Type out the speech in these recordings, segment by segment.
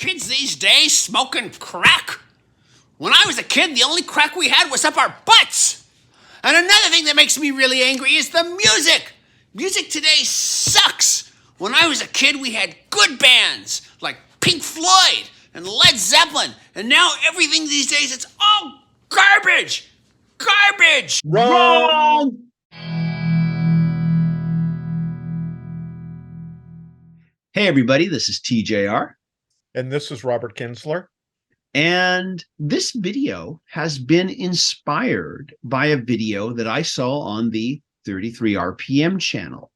kids these days smoking crack? When I was a kid, the only crack we had was up our butts. And another thing that makes me really angry is the music. Music today sucks. When I was a kid, we had good bands like Pink Floyd and Led Zeppelin. And now everything these days, it's all garbage. Garbage. Wrong. Hey, everybody, this is TJR. And this is Robert Kinsler. And this video has been inspired by a video that I saw on the 33 RPM channel,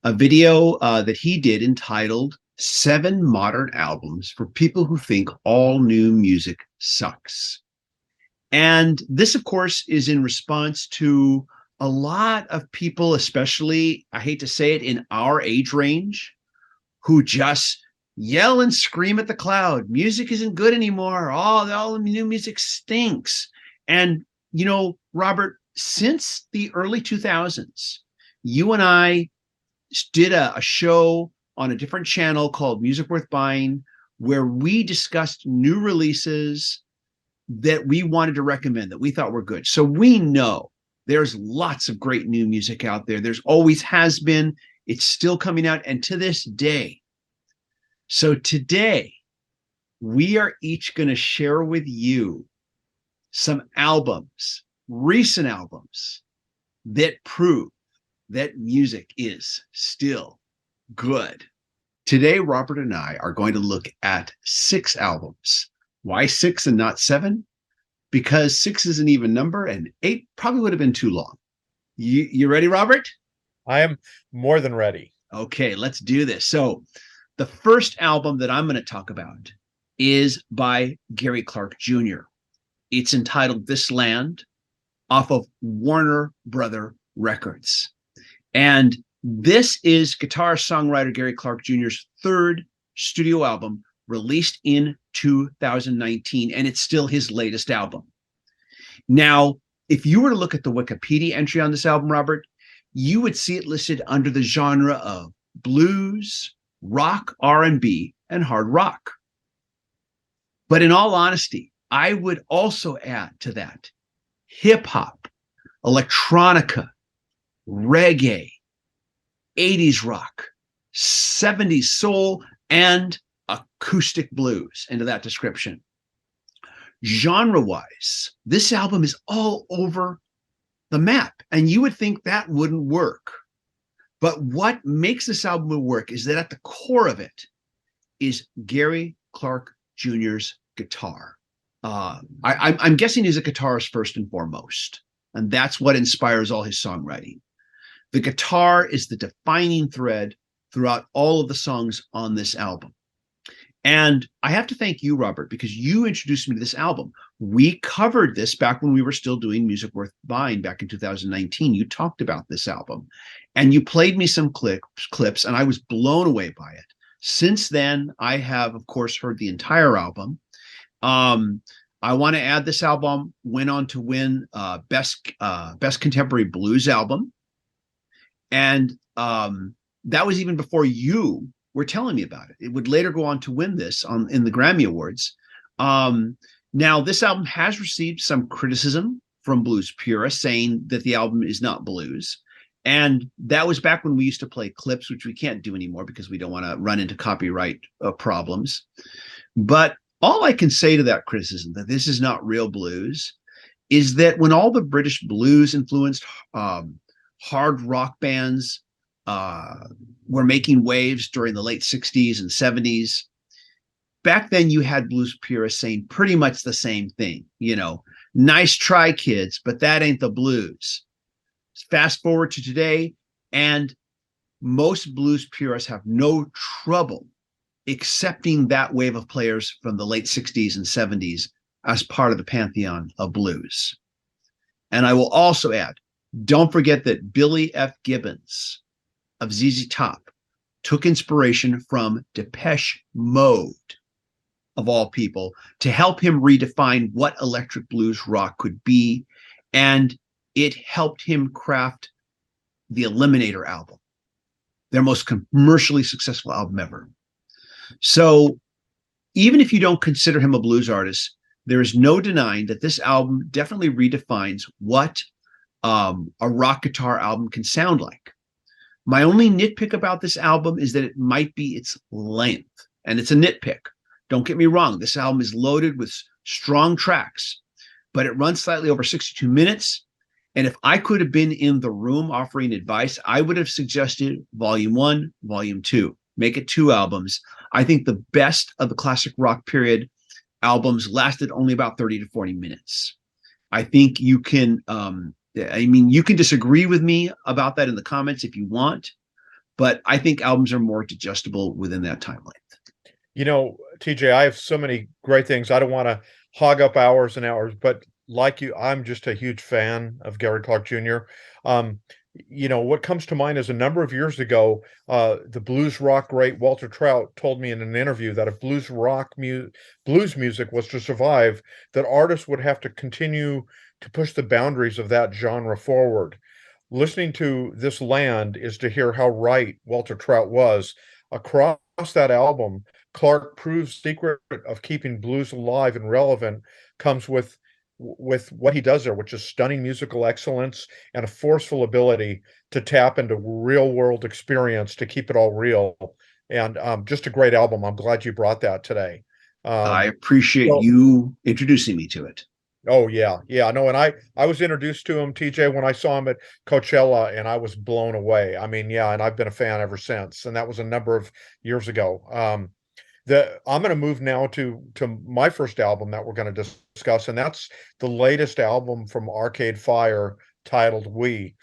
a video that he did entitled 7 Modern Albums for People Who Think All New Music Sucks. And this, of course, is in response to a lot of people, especially, I hate to say it, in our age range, who just yell and scream at the cloud. Music isn't good anymore. All the new music stinks. And, you know, Robert, since the early 2000s, you and I did a show on a different channel called Music Worth Buying, where we discussed new releases that we wanted to recommend, that we thought were good. So we know there's lots of great new music out there. There's always has been. It's still coming out, and to this day. So today, we are each going to share with you some albums, recent albums, that prove that music is still good. Today, Robert and I are going to look at 6 albums. Why 6 and not 7? Because 6 is an even number, and 8 probably would have been too long. You ready, Robert? I am more than ready. Okay, let's do this. So the first album that I'm going to talk about is by Gary Clark Jr. It's entitled This Land, off of Warner Brother Records. And this is guitar songwriter Gary Clark Jr.'s 3rd studio album, released in 2019, and it's still his latest album. Now, if you were to look at the Wikipedia entry on this album, Robert, you would see it listed under the genre of blues, rock, R&B, and hard rock. But in all honesty, I would also add to that hip-hop, electronica, reggae, 80s rock, 70s soul, and acoustic blues into that description. Genre-wise, this album is all over the map, and you would think that wouldn't work. But what makes this album work is that at the core of it is Gary Clark Jr.'s guitar. I'm guessing he's a guitarist first and foremost, and that's what inspires all his songwriting. The guitar is the defining thread throughout all of the songs on this album. And I have to thank you, Robert, because you introduced me to this album. We covered this back when we were still doing Music Worth Buying back in 2019. You talked about this album and you played me some clips, and I was blown away by it. Since then, I have, of course, heard the entire album. I want to add this album went on to win Best Contemporary Blues Album. And that was even before you were telling me about it. It would later go on to win this in the Grammy Awards. Now, this album has received some criticism from blues purists, saying that the album is not blues. And that was back when we used to play clips, which we can't do anymore because we don't want to run into copyright problems. But all I can say to that criticism, that this is not real blues, is that when all the British blues influenced hard rock bands were making waves during the late 60s and 70s, back then you had blues purists saying pretty much the same thing. You know, nice try, kids, but that ain't the blues. Fast forward to today, and most blues purists have no trouble accepting that wave of players from the late 60s and 70s as part of the pantheon of blues. And I will also add, don't forget that Billy F. Gibbons of ZZ Top took inspiration from Depeche Mode, of all people, to help him redefine what electric blues rock could be. And it helped him craft the Eliminator album, their most commercially successful album ever. So even if you don't consider him a blues artist, there is no denying that this album definitely redefines what a rock guitar album can sound like. My only nitpick about this album is that it might be its length, and it's a nitpick. Don't get me wrong, this album is loaded with strong tracks, but it runs slightly over 62 minutes. And if I could have been in the room offering advice, I would have suggested Volume 1, Volume 2. Make it 2 albums. I think the best of the classic rock period albums lasted only about 30 to 40 minutes. I think you can, you can disagree with me about that in the comments if you want, but I think albums are more digestible within that time length. You know, TJ, I have so many great things. I don't want to hog up hours and hours, but like you, I'm just a huge fan of Gary Clark Jr. You know, what comes to mind is a number of years ago, the blues rock great Walter Trout told me in an interview that if blues music was to survive, that artists would have to continue to push the boundaries of that genre forward. Listening to This Land is to hear how right Walter Trout was. Across that album, Clark proves the secret of keeping blues alive and relevant comes with what he does there, which is stunning musical excellence and a forceful ability to tap into real world experience to keep it all real. And just a great album. I'm glad you brought that today. I appreciate you introducing me to it. Oh yeah. No, and I was introduced to him, TJ, when I saw him at Coachella, and I was blown away. I mean, yeah, and I've been a fan ever since, and that was a number of years ago. I'm going to move now to my first album that we're going to discuss, and that's the latest album from Arcade Fire titled We.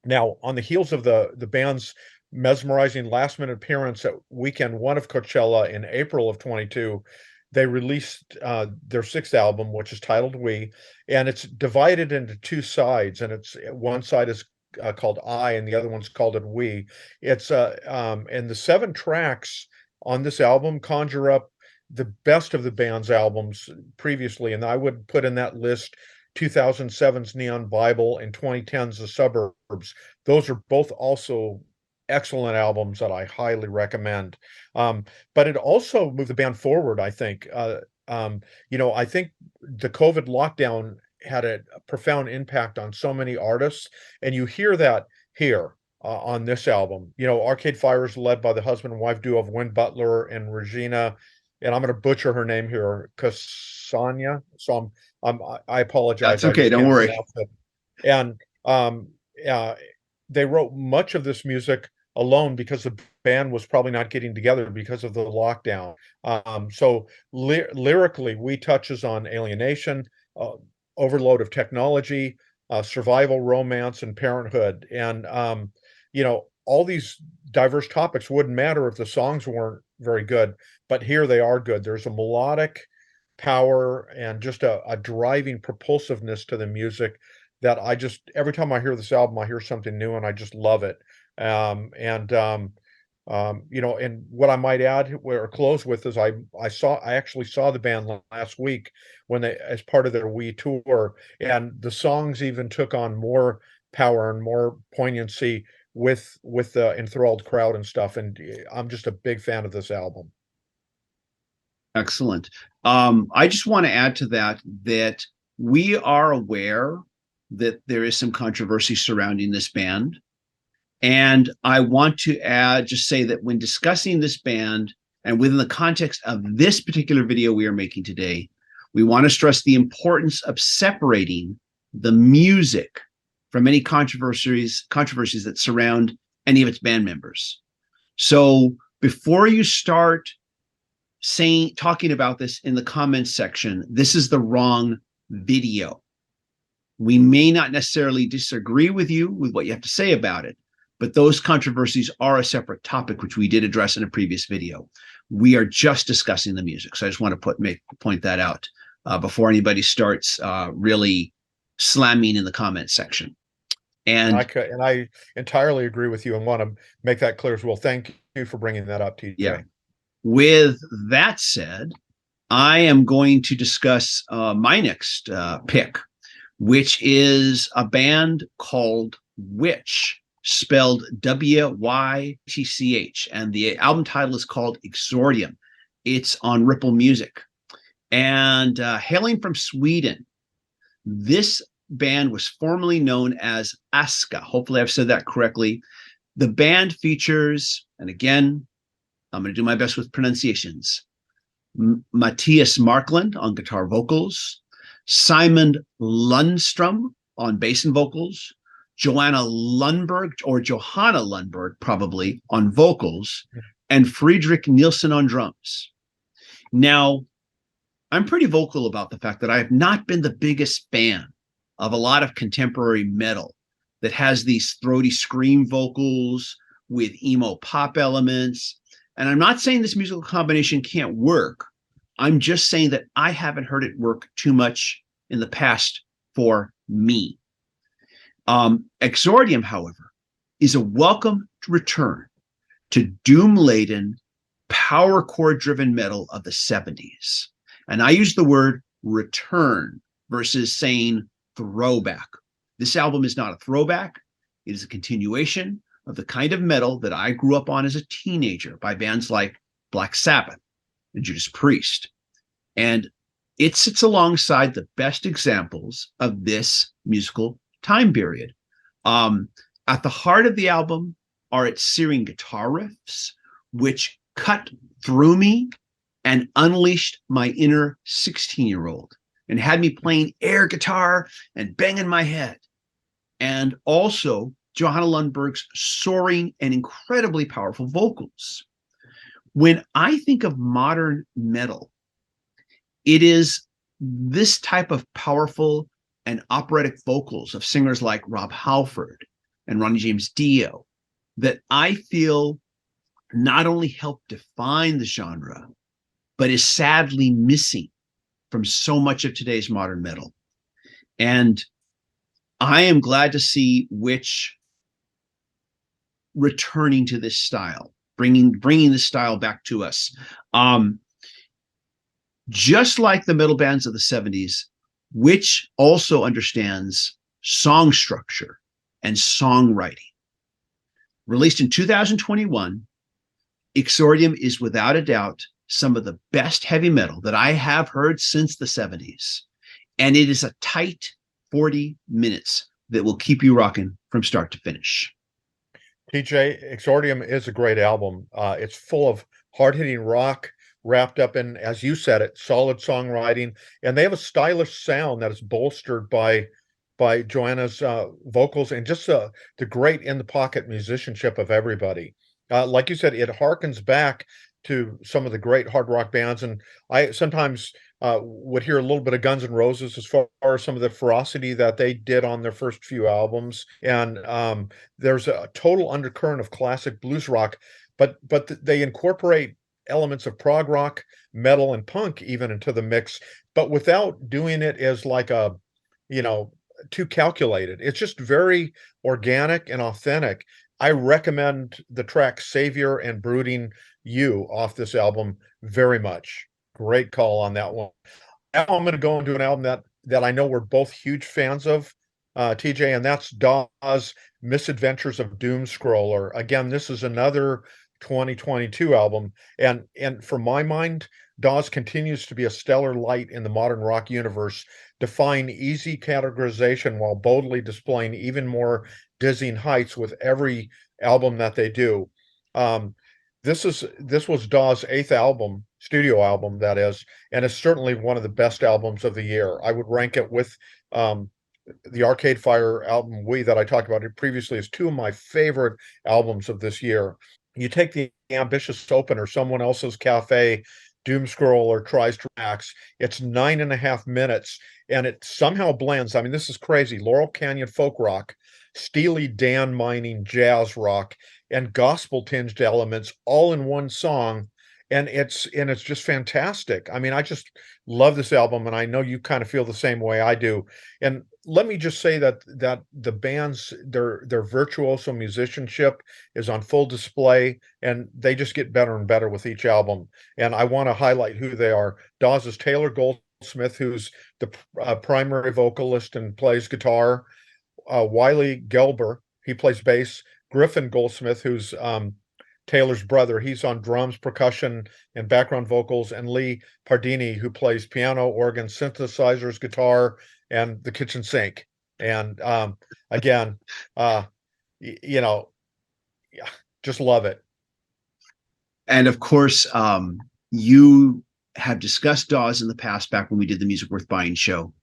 Now, on the heels of the band's mesmerizing last-minute appearance at Weekend 1 of Coachella in April of 22, they released their 6th album, which is titled We, and it's divided into 2 sides, and it's one side is called I, and the other one's called it We. It's and the 7 tracks on this album conjure up the best of the band's albums previously, and I would put in that list 2007's Neon Bible and 2010's The Suburbs. Those are both also excellent albums that I highly recommend. But it also moved the band forward, I think. You know, I think the COVID lockdown had a profound impact on so many artists, and you hear that here. On this album, you know, Arcade Fire is led by the husband and wife duo of Win Butler and Regina, and I'm going to butcher her name here, Kasanya. So I apologize. That's okay. Don't worry. And they wrote much of this music alone because the band was probably not getting together because of the lockdown. So lyrically, We touches on alienation, overload of technology, survival, romance, and parenthood, and you know, all these diverse topics wouldn't matter if the songs weren't very good, but here they are good. There's a melodic power and just a driving propulsiveness to the music that I just, every time I hear this album, I hear something new and I just love it. You know, and what I might add or close with is I actually saw the band last week when they, as part of their We tour, and the songs even took on more power and more poignancy with the enthralled crowd and stuff. And I'm just a big fan of this album. Excellent. I just want to add to that we are aware that there is some controversy surrounding this band. And I want to just say that when discussing this band and within the context of this particular video we are making today, we want to stress the importance of separating the music from any controversies that surround any of its band members. So before you start talking about this in the comments section, this is the wrong video. We may not necessarily disagree with you with what you have to say about it, but those controversies are a separate topic, which we did address in a previous video. We are just discussing the music. So I just want to point that out before anybody starts really slamming in the comments section. And I entirely agree with you and want to make that clear as well. Thank you for bringing that up, TJ. Yeah. With that said, I am going to discuss my next pick, which is a band called Witch, spelled Wytch, and the album title is called Exordium. It's on Ripple Music. And hailing from Sweden, this band was formerly known as Aska. Hopefully, I've said that correctly. The band features, and again, I'm going to do my best with pronunciations, Matthias Markland on guitar vocals, Simon Lundstrom on bass and vocals, Johanna Lundberg probably on vocals, and Friedrich Nielsen on drums. Now, I'm pretty vocal about the fact that I have not been the biggest fan of a lot of contemporary metal that has these throaty scream vocals with emo pop elements. And I'm not saying this musical combination can't work. I'm just saying that I haven't heard it work too much in the past for me. Exordium, however, is a welcome return to doom-laden, power chord-driven metal of the 70s. And I use the word return versus saying throwback. This album is not a throwback. It is a continuation of the kind of metal that I grew up on as a teenager by bands like Black Sabbath and Judas Priest. And it sits alongside the best examples of this musical time period. At the heart of the album are its searing guitar riffs, which cut through me and unleashed my inner 16-year-old and had me playing air guitar and banging my head. And also Johanna Lundberg's soaring and incredibly powerful vocals. When I think of modern metal, it is this type of powerful and operatic vocals of singers like Rob Halford and Ronnie James Dio that I feel not only help define the genre, but is sadly missing from so much of today's modern metal. And I am glad to see Witch returning to this style, bringing this style back to us. Just like the metal bands of the 70s, Witch also understands song structure and songwriting. Released in 2021, Exordium is without a doubt some of the best heavy metal that I have heard since the 70s. And it is a tight 40 minutes that will keep you rocking from start to finish. TJ, Exordium is a great album. It's full of hard-hitting rock wrapped up in, as you said it, solid songwriting. And they have a stylish sound that is bolstered by Joanna's vocals and just the great in-the-pocket musicianship of everybody. Like you said, it harkens back to some of the great hard rock bands. And I sometimes would hear a little bit of Guns N' Roses as far as some of the ferocity that they did on their first few albums. And there's a total undercurrent of classic blues rock, but they incorporate elements of prog rock, metal, and punk even into the mix, but without doing it as like a, too calculated. It's just very organic and authentic. I recommend the track Savior and Brooding You off this album very much. Great call on that one. Now I'm going to go into an album that I know we're both huge fans of, TJ, and that's Dawes' Misadventures of Doom Scroller. Again, this is another 2022 album, and for my mind, Dawes continues to be a stellar light in the modern rock universe, defying easy categorization while boldly displaying even more dizzying heights with every album that they do. This was Dawes' 8th album, studio album, that is, and it's certainly one of the best albums of the year. I would rank it with the Arcade Fire album We that I talked about previously as two of my favorite albums of this year. You take the ambitious opener, Someone Else's Cafe, Doom Scroller tries tracks. It's 9.5 minutes, and it somehow blends. I mean, this is crazy. Laurel Canyon folk rock, Steely Dan mining jazz rock, and gospel-tinged elements all in one song. And it's just fantastic. I mean, I just love this album, and I know you kind of feel the same way I do. And let me just say that the band's their virtuoso musicianship is on full display, and they just get better and better with each album. And I want to highlight who they are. Dawes is Taylor Goldsmith, who's the primary vocalist and plays guitar. Wiley Gelber, he plays bass. Griffin Goldsmith, who's Taylor's brother. He's on drums, percussion, and background vocals, and Lee Pardini, who plays piano, organ, synthesizers, guitar, and the kitchen sink. And again, you know, yeah, just love it. And of course, you have discussed Dawes in the past, back when we did the Music Worth Buying show.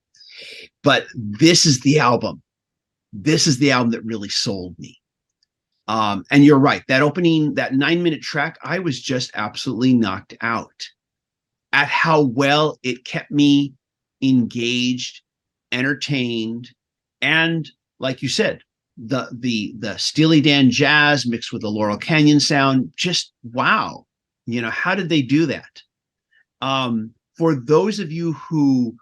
But this is the album. This is the album that really sold me. And you're right. That opening, that 9-minute track, I was just absolutely knocked out at how well it kept me engaged, entertained, and like you said, the Steely Dan jazz mixed with the Laurel Canyon sound. Just wow. How did they do that? For those of you who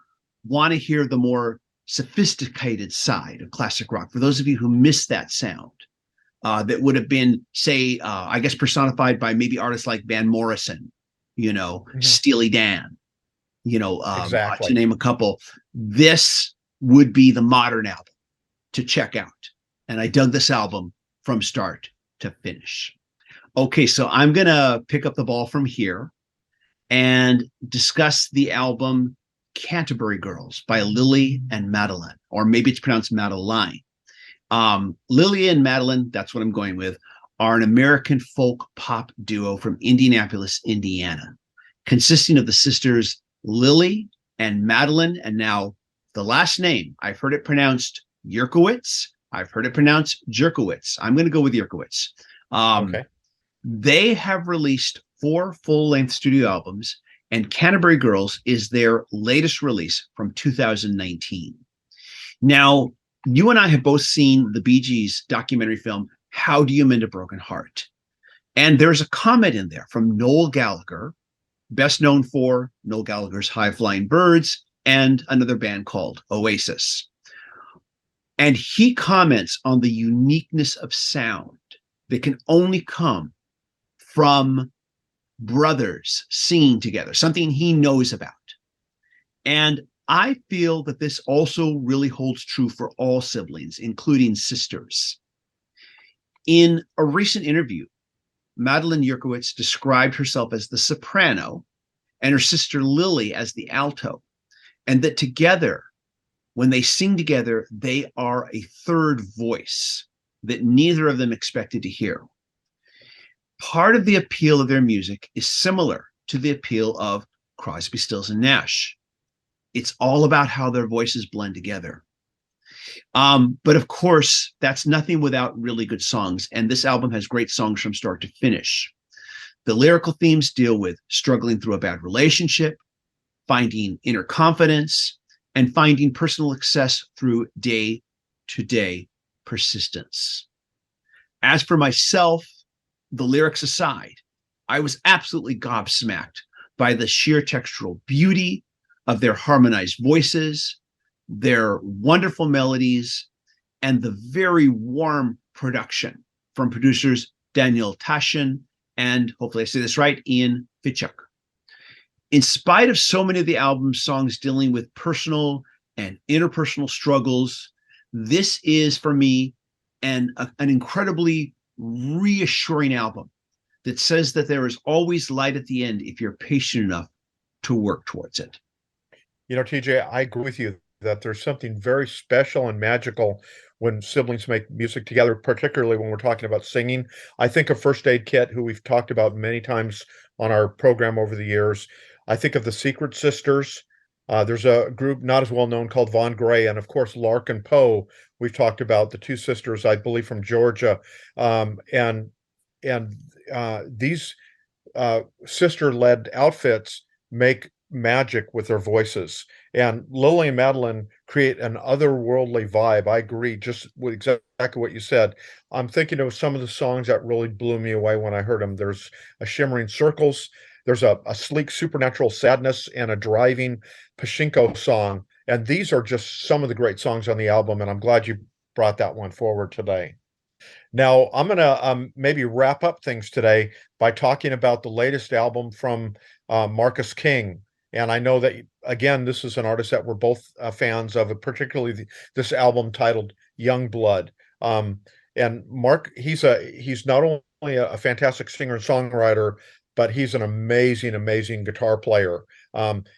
want to hear the more sophisticated side of classic rock, for those of you who miss that sound, that would have been, say, I guess, personified by maybe artists like Van Morrison, Steely Dan, Exactly. to name a couple. This would be the modern album to check out. And I dug this album from start to finish. Okay, so I'm going to pick up the ball from here and discuss the album Canterbury Girls by Lily and Madeline, or maybe it's pronounced Madeline. Lily and Madeline, that's what I'm going with, are an American folk pop duo from Indianapolis, Indiana, consisting of the sisters Lily and Madeline, and now the last name, I've heard it pronounced Yerkowitz. I've heard it pronounced Jerkowitz. I'm going to go with Yerkowitz. Okay. They have released 4 full-length studio albums, and Canterbury Girls is their latest release from 2019. Now, you and I have both seen the Bee Gees documentary film, How Do You Mend a Broken Heart? And there's a comment in there from Noel Gallagher, best known for Noel Gallagher's High Flying Birds and another band called Oasis. And he comments on the uniqueness of sound that can only come from brothers singing together, something he knows about. And I feel that this also really holds true for all siblings, including sisters. In a recent interview, Madeline Yerkowitz described herself as the soprano and her sister Lily as the alto, and that together, when they sing together, they are a third voice that neither of them expected to hear. Part of the appeal of their music is similar to the appeal of Crosby, Stills, and Nash. It's all about how their voices blend together. But of course, that's nothing without really good songs. And this album has great songs from start to finish. The lyrical themes deal with struggling through a bad relationship, finding inner confidence, and finding personal success through day-to-day persistence. As for myself, the lyrics aside, I was absolutely gobsmacked by the sheer textural beauty of their harmonized voices, their wonderful melodies, and the very warm production from producers Daniel Tashin and, hopefully I say this right, Ian Fitchuk. In spite of so many of the album's songs dealing with personal and interpersonal struggles, this is, for me, an incredibly reassuring album that says that there is always light at the end if you're patient enough to work towards it. TJ, I agree with you that there's something very special and magical when siblings make music together, particularly when we're talking about singing. I think of First Aid Kit, who we've talked about many times on our program over the years. I think of the Secret Sisters. There's a group not as well known called Von Gray, and of course Lark and Poe. We've talked about the 2 sisters, I believe, from Georgia, and these sister-led outfits make magic with their voices. And Lily and Madeline create an otherworldly vibe. I agree, just with exactly what you said. I'm thinking of some of the songs that really blew me away when I heard them. There's a Shimmering Circles. There's a sleek supernatural sadness and a driving pachinko song. And these are just some of the great songs on the album. And I'm glad you brought that one forward today. Now, I'm going to maybe wrap up things today by talking about the latest album from Marcus King. And I know that, again, this is an artist that we're both fans of, particularly this album titled Young Blood. And Mark, he's not only a fantastic singer and songwriter, but he's an amazing, amazing guitar player.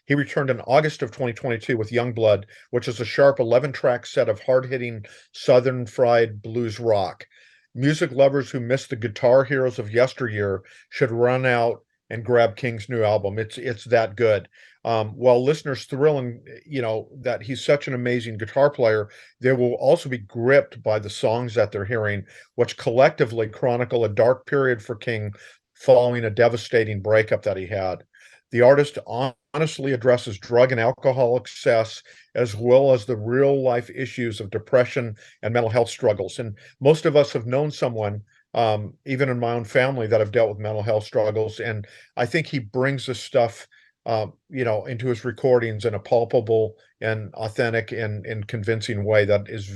He returned in August of 2022 with Youngblood, which is a sharp 11-track set of hard-hitting Southern fried blues rock. Music lovers who missed the guitar heroes of yesteryear should run out and grab King's new album. It's that good. While listeners thrilling, that he's such an amazing guitar player, they will also be gripped by the songs that they're hearing, which collectively chronicle a dark period for King following a devastating breakup that he had. The artist honestly addresses drug and alcohol excess, as well as the real life issues of depression and mental health struggles. And most of us have known someone, even in my own family, that have dealt with mental health struggles. And I think he brings this stuff, into his recordings in a palpable and authentic and convincing way that is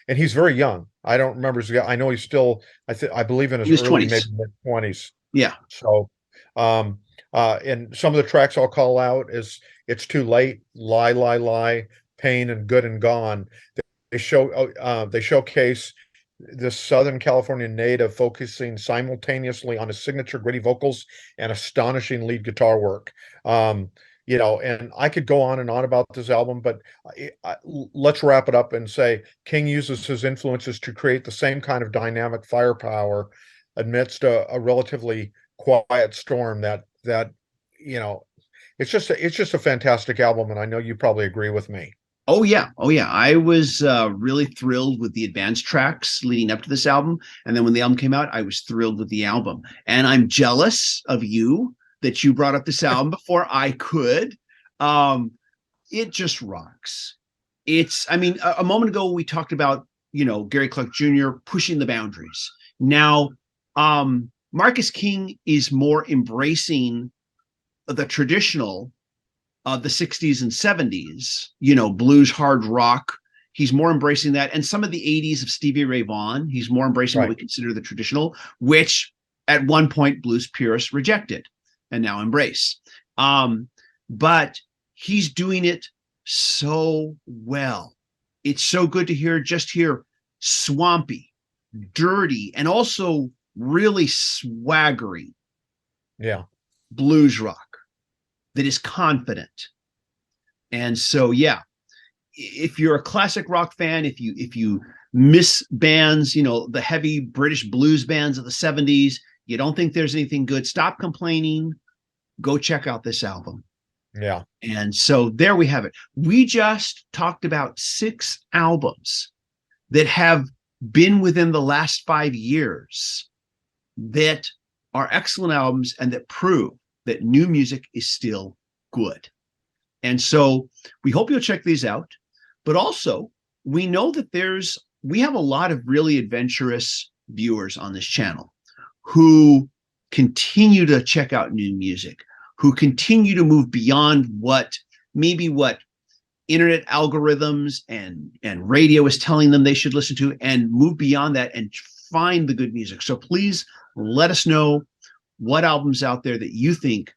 and he's very young. I don't remember I know he's still, I believe in his early, 20s. maybe mid-20s. Yeah. So, and some of the tracks I'll call out is It's Too Late, Lie, Lie, Lie, Pain, and Good and Gone. They showcase this Southern California native focusing simultaneously on his signature gritty vocals and astonishing lead guitar work. And I could go on and on about this album, but let's wrap it up and say King uses his influences to create the same kind of dynamic firepower amidst a relatively quiet storm that it's just a fantastic album, and I know you probably agree with me. Oh yeah. I was really thrilled with the advanced tracks leading up to this album, and then when the album came out, I was thrilled with the album. And I'm jealous of you that you brought up this album before I could. It just rocks. A moment ago we talked about Gary Clark Jr. pushing the boundaries. Now, Marcus King is more embracing the traditional of the 60s and 70s, blues, hard rock. He's more embracing that. And some of the 80s of Stevie Ray Vaughan, he's more embracing what we consider the traditional, which at one point blues purists rejected and now embrace. But he's doing it so well. It's so good to hear swampy, dirty, and also really swaggery blues rock that is confident. And so if you're a classic rock fan, if you miss bands, the heavy British blues bands of the 70s, you don't think there's anything good, stop complaining, go check out this album. Yeah. And so there we have it. We just talked about 6 albums that have been within the last 5 years that are excellent albums and that prove that new music is still good. And so we hope you'll check these out. But also, we know that we have a lot of really adventurous viewers on this channel who continue to check out new music, who continue to move beyond what internet algorithms and radio is telling them they should listen to, and move beyond that and find the good music. So please let us know what albums out there that you think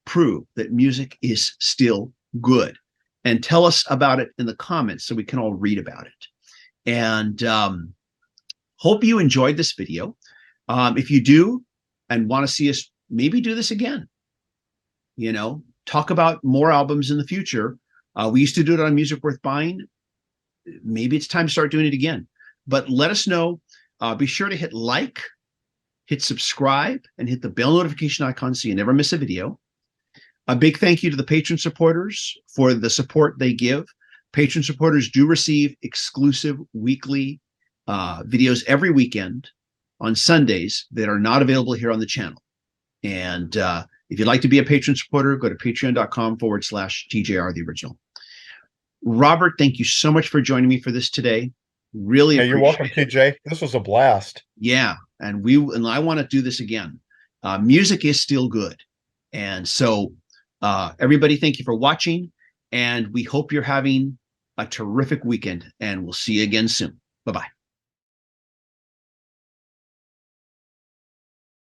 prove that music is still good, and tell us about it in the comments so we can all read about it. And hope you enjoyed this video. If you do and want to see us maybe do this again, talk about more albums in the future. We used to do it on Music Worth Buying. Maybe it's time to start doing it again, but let us know. Be sure to hit like, hit subscribe, and hit the bell notification icon so you never miss a video. A big thank you to the patron supporters for the support they give. Patron supporters do receive exclusive weekly videos every weekend on Sundays that are not available here on the channel. And if you'd like to be a patron supporter, go to patreon.com/TJR the original. Robert, thank you so much for joining me for this today. Really appreciate you're welcome, TJ. This was a blast. Yeah, and I want to do this again. Music is still good. And so everybody, thank you for watching, and we hope you're having a terrific weekend, and we'll see you again soon. Bye-bye.